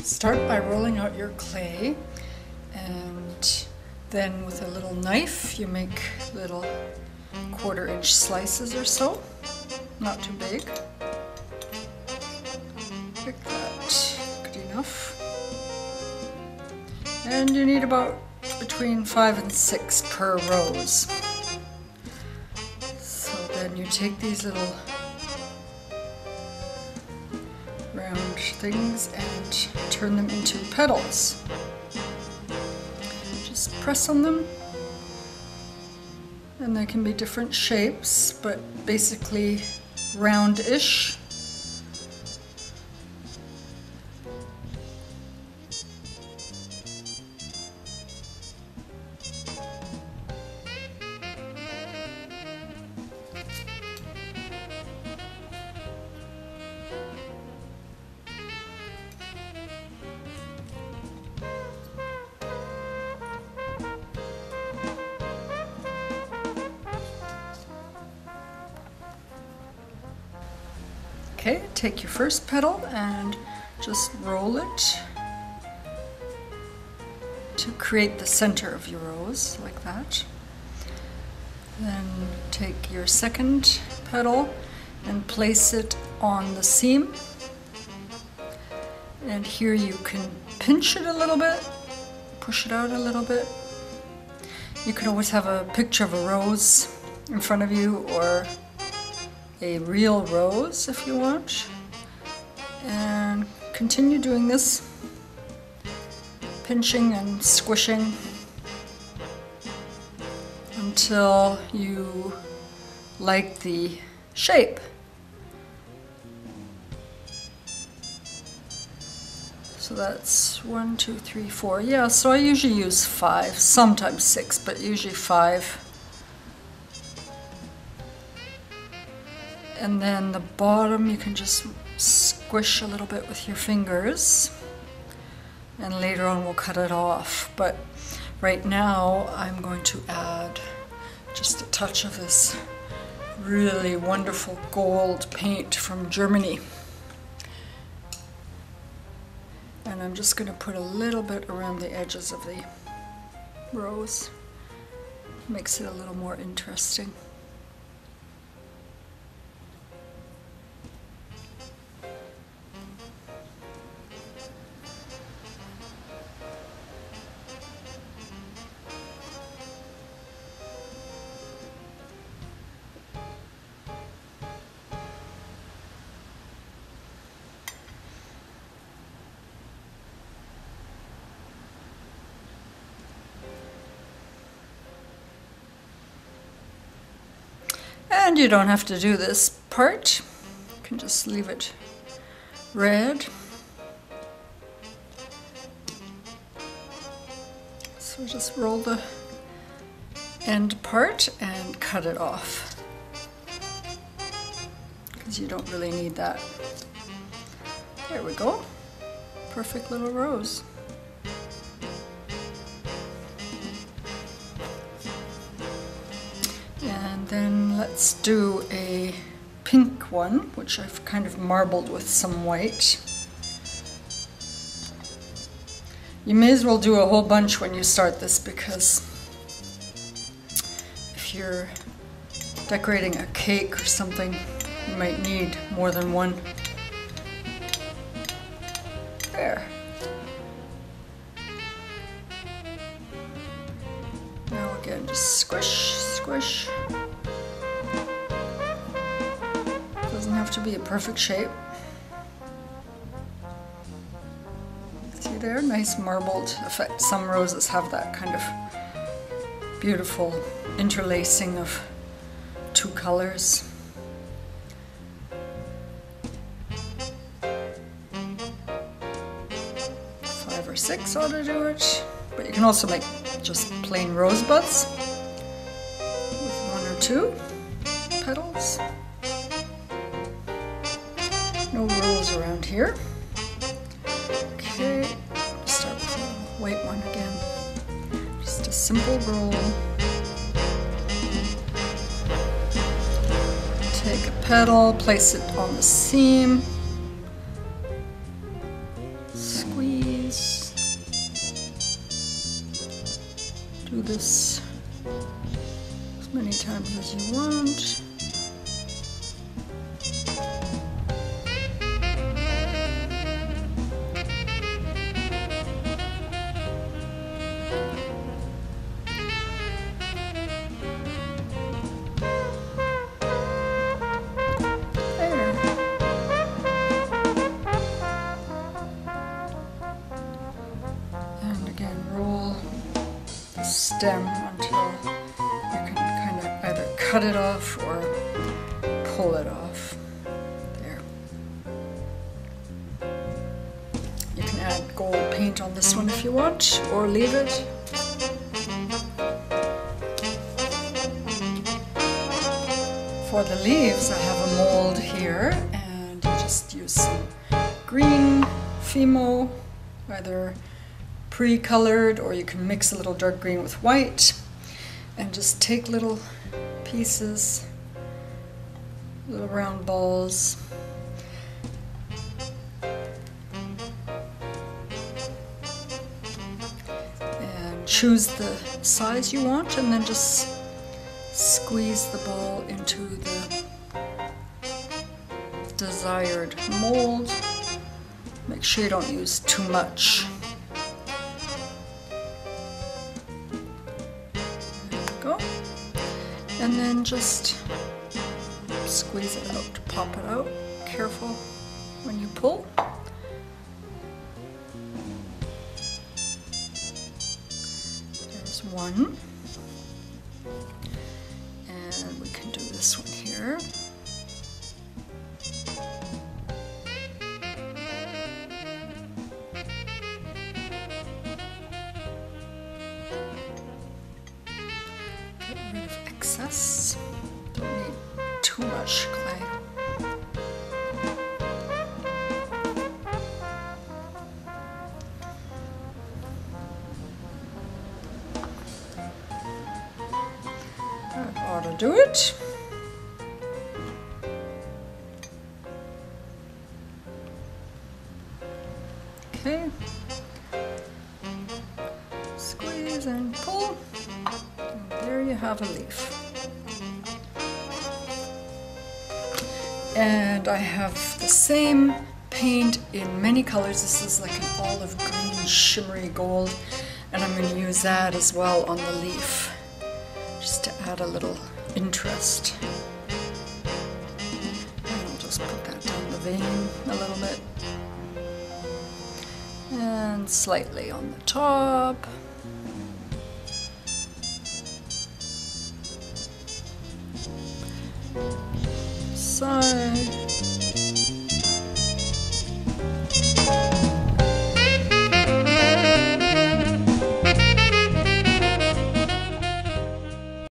Start by rolling out your clay, and then with a little knife you make little 1/4 inch slices or so, not too big, like that, good enough. And you need about between 5 and 6 per rose. So then you take these little round things and turn them into petals. Just press on them, and they can be different shapes, but basically roundish. Okay, take your first petal and just roll it to create the center of your rose, like that. Then take your second petal and place it on the seam. And here you can pinch it a little bit, push it out a little bit. You can always have a picture of a rose in front of you, or a real rose if you want, and continue doing this, pinching and squishing until you like the shape. So that's 1, 2, 3, 4. Yeah, so I usually use 5, sometimes 6, but usually 5. And then the bottom you can just squish a little bit with your fingers, and later on we'll cut it off. But right now I'm going to add just a touch of this really wonderful gold paint from Germany. And I'm just going to put a little bit around the edges of the rose. Makes it a little more interesting. And you don't have to do this part, you can just leave it red. So just roll the end part and cut it off, because you don't really need that. There we go, perfect little rose. And then let's do a pink one, which I've kind of marbled with some white. You may as well do a whole bunch when you start this, because if you're decorating a cake or something, you might need more than one. There. Now again, just squish, squish. Doesn't have to be a perfect shape. See there, nice marbled effect. Some roses have that kind of beautiful interlacing of two colors. Five or six ought to do it, but you can also make just plain rosebuds with 1 or 2 petals. No rules around here. Okay, start with a white one again. Just a simple roll. Take a petal, place it on the seam, squeeze. this as many times as you want. Stem until you can kind of either cut it off or pull it off. There. You can add gold paint on this one if you want, or leave it. For the leaves, I have a mold here, and you just use some green Fimo, either pre-colored, or you can mix a little dark green with white and just take little pieces, little round balls, and choose the size you want, and then just squeeze the ball into the desired mold. Make sure you don't use too much. And then just squeeze it out, pop it out. Careful when you pull. There's one. And we can do this one here. Don't need too much clay. That ought to do it. Okay. Squeeze and pull. And there you have a leaf. And I have the same paint in many colors. This is like an olive green shimmery gold, and I'm going to use that as well on the leaf, just to add a little interest. And I'll just put that down the vein a little bit, and slightly on the top. Side.